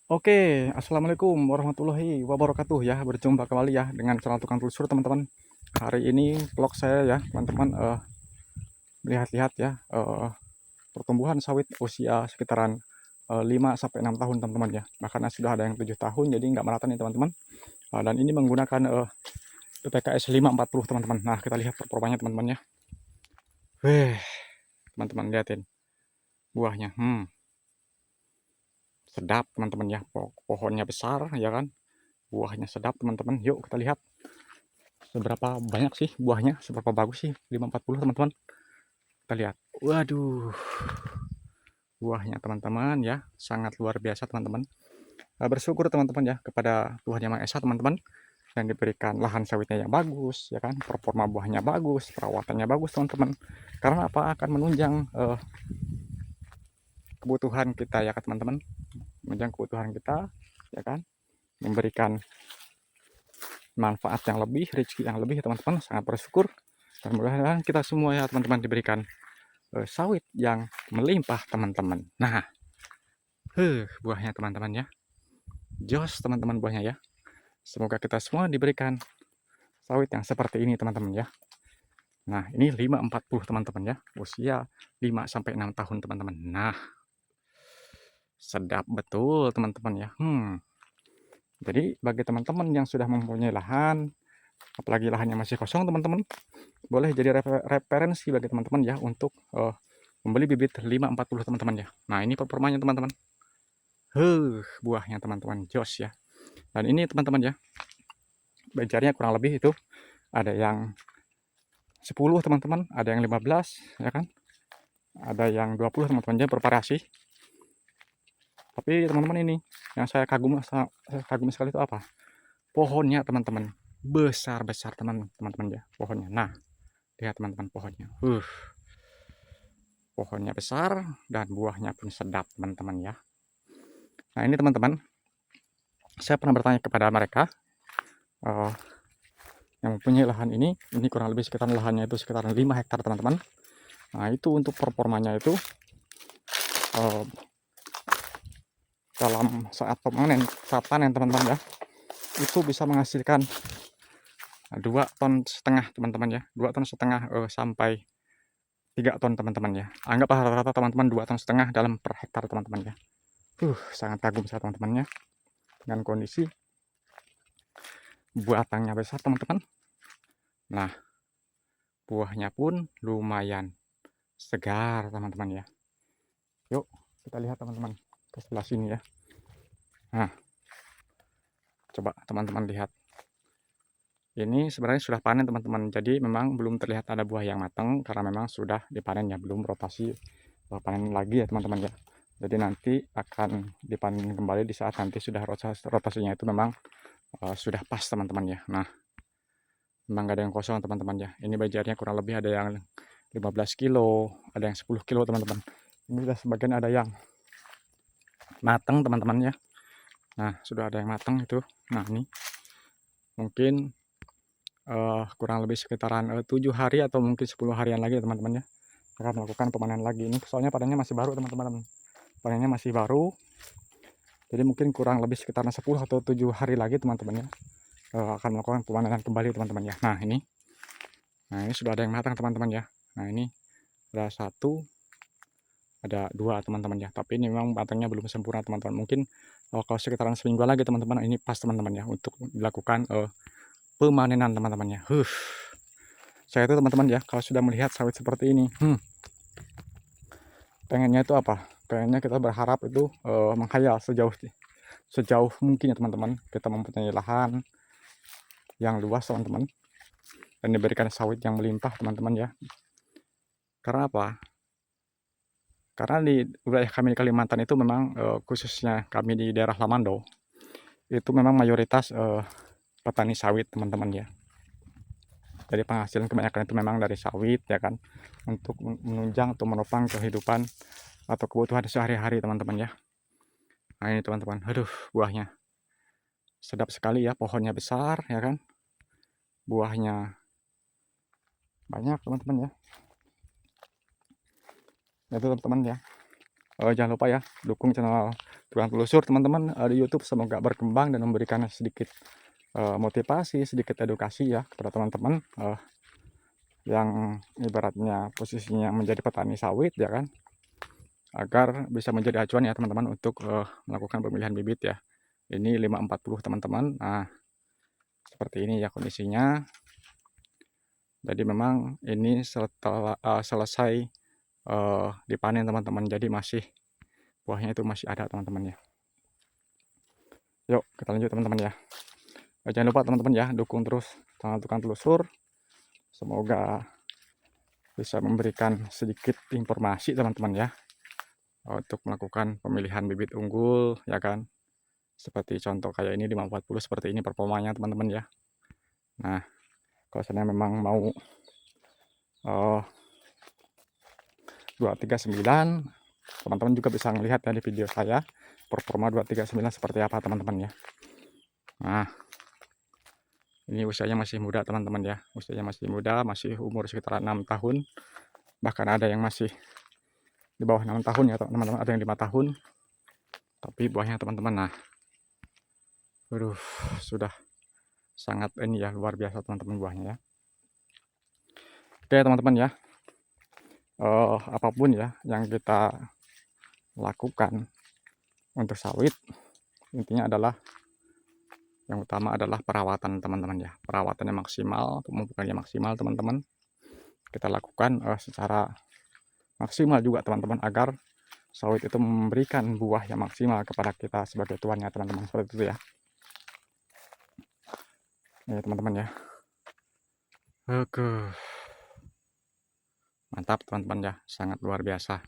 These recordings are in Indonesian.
Oke, assalamualaikum warahmatullahi wabarakatuh ya. Berjumpa kembali ya dengan channel Tukang Telusur teman-teman. Hari ini vlog saya ya teman-teman melihat-lihat ya pertumbuhan sawit usia sekitaran 5 sampai 6 tahun teman-teman ya. Bahkan sudah ada yang 7 tahun jadi nggak merata nih teman-teman. Dan ini menggunakan PPKS 540 teman-teman. Nah kita lihat performanya teman-teman ya. Wih, teman-teman lihatin buahnya. Sedap teman-teman ya. Pohonnya besar ya kan. Buahnya sedap teman-teman. Yuk kita lihat seberapa banyak sih buahnya, seberapa bagus sih 540 teman-teman. Kita lihat. Waduh, buahnya teman-teman ya sangat luar biasa teman-teman. Bersyukur teman-teman ya kepada Tuhan Yang Maha Esa teman-teman, yang diberikan lahan sawitnya yang bagus ya kan, performa buahnya bagus, perawatannya bagus teman-teman. Karena apa, akan menunjang kebutuhan kita ya kan teman-teman, menunjang kebutuhan kita ya kan, memberikan manfaat yang lebih, rezeki yang lebih teman-teman. Sangat bersyukur dan mudah-mudahan kita semua ya teman-teman diberikan sawit yang melimpah teman-teman. Nah, buahnya teman-teman ya, jos teman-teman buahnya ya. Semoga kita semua diberikan sawit yang seperti ini teman-teman ya. Nah, ini 540 teman-teman ya, usia 5 sampai 6 tahun teman-teman. Nah, sedap betul teman-teman ya. Jadi bagi teman-teman yang sudah mempunyai lahan, apalagi lahannya masih kosong teman-teman, boleh jadi referensi bagi teman-teman ya untuk membeli bibit 540 teman-teman ya. Nah, ini performanya teman-teman. Buahnya teman-teman jos ya. Dan ini teman-teman ya, benjarnya kurang lebih itu ada yang 10 teman-teman, ada yang 15 ya kan, ada yang 20 teman-teman, jadi bervariasi. Tapi teman-teman ini yang saya kagum sekali itu apa, pohonnya teman-teman besar-besar teman-teman ya pohonnya. Nah, lihat teman-teman pohonnya, pohonnya besar dan buahnya pun sedap teman-teman ya. Nah, ini teman-teman, saya pernah bertanya kepada mereka yang mempunyai lahan ini kurang lebih sekitar lahannya itu sekitar 5 hektar teman-teman. Nah, itu untuk performanya itu dalam saat panen teman-teman ya, itu bisa menghasilkan 2,5 ton teman-teman ya, 2,5 ton sampai 3 ton teman-teman ya. Anggaplah rata-rata teman-teman 2,5 ton dalam per hektar teman-teman ya. Sangat kagum saya teman-teman ya dengan kondisi batangnya besar teman-teman. Nah, buahnya pun lumayan segar teman-teman ya. Yuk kita lihat teman-teman ke sebelah sini ya. Nah, coba teman-teman lihat, ini sebenarnya sudah panen teman-teman, jadi memang belum terlihat ada buah yang matang karena memang sudah dipanen ya, belum rotasi panen lagi ya teman-teman ya. Jadi nanti akan dipanen kembali di saat nanti sudah rotasinya itu memang sudah pas teman-teman ya. Nah, memang gak ada yang kosong teman-teman ya. Ini bajarnya kurang lebih ada yang 15 kilo, ada yang 10 kilo teman-teman. Ini sudah sebagian ada yang matang teman-teman ya. Nah, sudah ada yang matang itu. Nah, ini mungkin kurang lebih sekitaran 7 hari atau mungkin 10 harian lagi teman-teman ya, akan melakukan pemanen lagi. Ini soalnya panennya masih baru teman-teman, panennya masih baru, jadi mungkin kurang lebih sekitaran 10 atau 7 hari lagi teman-teman ya, akan melakukan pemanenan kembali teman-teman ya. Nah, ini sudah ada yang matang teman-teman ya. Nah, ini ada 1, ada 2 teman-teman ya, tapi ini memang matangnya belum sempurna teman-teman. Mungkin kalau sekitaran seminggu lagi teman-teman, ini pas teman-teman ya untuk dilakukan pemanenan teman-teman ya. Saya itu teman-teman ya, kalau sudah melihat sawit seperti ini, pengennya itu apa? Pengennya kita berharap itu menghayal sejauh mungkin ya teman-teman. Kita mempunyai lahan yang luas teman-teman, dan diberikan sawit yang melimpah teman-teman ya. Karena apa? Karena di wilayah kami di Kalimantan itu memang khususnya kami di daerah Lamando itu memang mayoritas petani sawit teman-teman ya. Jadi penghasilan kebanyakan itu memang dari sawit ya kan, untuk menunjang atau menopang kehidupan atau kebutuhan sehari-hari teman-teman ya. Nah, ini teman-teman, aduh, buahnya sedap sekali ya, pohonnya besar ya kan, buahnya banyak teman-teman ya. Itu teman-teman ya, Jangan lupa ya dukung channel Tukang Telusur teman-teman di YouTube, semoga berkembang dan memberikan sedikit motivasi, sedikit edukasi ya kepada teman-teman yang ibaratnya posisinya menjadi petani sawit ya kan, agar bisa menjadi acuan ya teman-teman untuk melakukan pemilihan bibit ya. Ini 540 teman-teman. Nah, seperti ini ya kondisinya. Jadi memang ini setelah selesai dipanen teman-teman, jadi masih buahnya itu masih ada teman-teman ya. Yuk kita lanjut teman-teman ya. Jangan lupa teman-teman ya dukung terus channel Tukang Telusur, semoga bisa memberikan sedikit informasi teman-teman ya untuk melakukan pemilihan bibit unggul ya kan, seperti contoh kayak ini 540 seperti ini performanya teman-teman ya. Nah, kalau saya memang mau 239, teman-teman juga bisa melihat ya di video saya performa 239 seperti apa teman-teman ya. Nah, ini usianya masih muda teman-teman ya, usianya masih muda, masih umur sekitar 6 tahun, bahkan ada yang masih di bawah 6 tahun ya teman-teman, ada yang 5 tahun, tapi buahnya teman-teman, nah aduh sudah sangat ini ya, luar biasa teman-teman buahnya ya. Oke teman-teman ya, apapun ya yang kita lakukan untuk sawit, intinya adalah yang utama adalah perawatan teman-teman ya, perawatannya maksimal, pemupukannya maksimal teman-teman, kita lakukan secara maksimal juga teman-teman, agar sawit itu memberikan buah yang maksimal kepada kita sebagai tuannya teman-teman, seperti itu ya. Ya teman-teman ya, oke, mantap teman-teman ya, sangat luar biasa.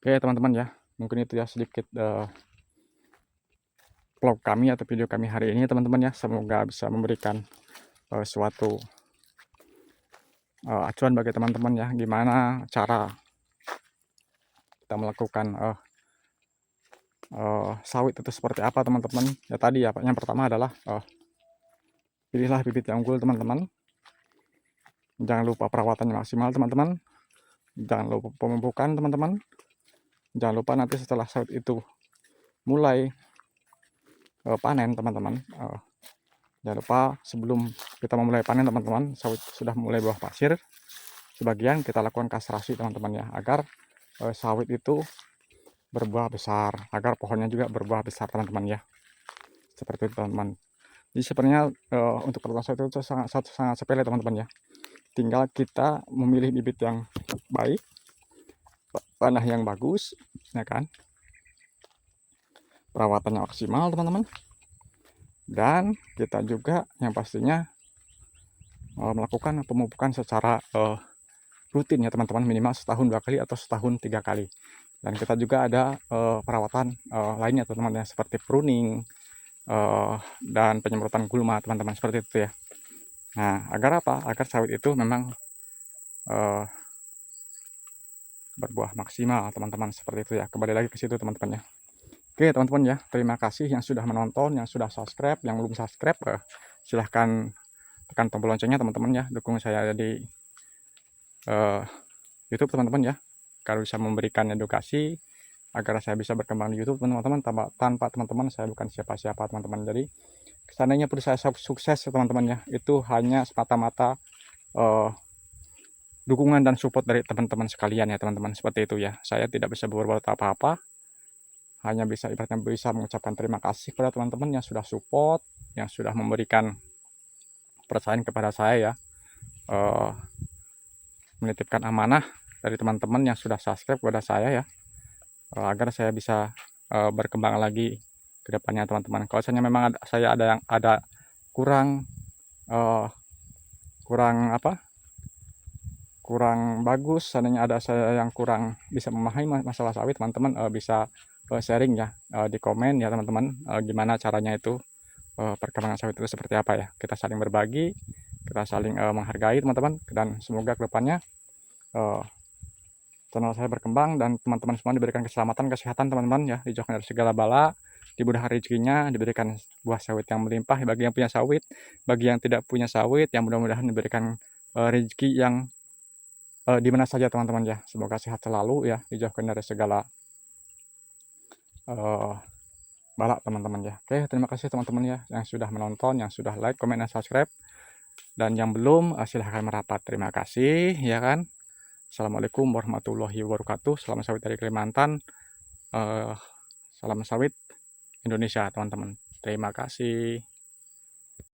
Oke teman-teman ya, mungkin itu ya sedikit vlog kami atau video kami hari ini teman-teman ya, semoga bisa memberikan suatu acuan bagi teman-teman ya, gimana cara kita melakukan sawit itu seperti apa teman-teman ya. Tadi ya yang pertama adalah pilihlah bibit yang unggul teman-teman, jangan lupa perawatannya maksimal teman-teman, jangan lupa pemupukan teman-teman, jangan lupa nanti setelah sawit itu mulai panen teman-teman, jangan lupa sebelum kita memulai panen teman-teman, sawit sudah mulai buah pasir, sebagian kita lakukan kastrasi teman-teman ya, agar sawit itu berbuah besar, agar pohonnya juga berbuah besar teman-teman ya, seperti itu teman-teman. Jadi sebenarnya untuk perawatan sawit itu sangat sepele teman-teman ya, tinggal kita memilih bibit yang baik, tanah yang bagus ya kan, perawatannya maksimal teman-teman, dan kita juga yang pastinya melakukan pemupukan secara rutin ya teman-teman, minimal setahun 2 kali atau setahun 3 kali. Dan kita juga ada perawatan lainnya teman-teman ya, seperti pruning dan penyemprotan gulma teman-teman, seperti itu ya. Nah, agar apa? Agar sawit itu memang berbuah maksimal teman-teman, seperti itu ya. Kembali lagi ke situ teman-teman ya. Oke teman-teman ya, terima kasih yang sudah menonton, yang sudah subscribe, yang belum subscribe silahkan tekan tombol loncengnya teman-teman ya, dukung saya di YouTube teman-teman ya, kalau bisa memberikan edukasi agar saya bisa berkembang di YouTube teman-teman. Tanpa teman-teman saya bukan siapa-siapa teman-teman. Jadi seandainya pun saya sukses teman-teman ya, itu hanya semata-mata dukungan dan support dari teman-teman sekalian ya teman-teman, seperti itu ya. Saya tidak bisa berbuat apa-apa, hanya bisa ibaratnya bisa mengucapkan terima kasih kepada teman-teman yang sudah support, yang sudah memberikan percayaan kepada saya ya, menitipkan amanah dari teman-teman yang sudah subscribe kepada saya ya, agar saya bisa berkembang lagi ke depannya teman-teman. Kalau misalnya memang saya ada yang kurang kurang bagus, seandainya ada saya yang kurang bisa memahami masalah sawit, teman-teman bisa sharing ya di komen ya teman-teman, gimana caranya itu perkembangan sawit itu seperti apa ya. Kita saling berbagi, kita saling menghargai teman-teman, dan semoga kedepannya channel saya berkembang dan teman-teman semua diberikan keselamatan, kesehatan teman-teman ya, dijauhkan dari segala bala, dimudahkan rezekinya, diberikan buah sawit yang melimpah bagi yang punya sawit, bagi yang tidak punya sawit yang mudah-mudahan diberikan rezeki yang di mana saja teman-teman ya. Semoga sehat selalu ya, dijauhkan dari segala balak teman-teman ya. Oke, terima kasih teman-teman ya yang sudah menonton, yang sudah like, komen, dan subscribe. Dan yang belum, silahkan merapat. Terima kasih ya kan. Assalamualaikum warahmatullahi wabarakatuh. Salam sawit dari Kalimantan. Salam sawit Indonesia teman-teman. Terima kasih.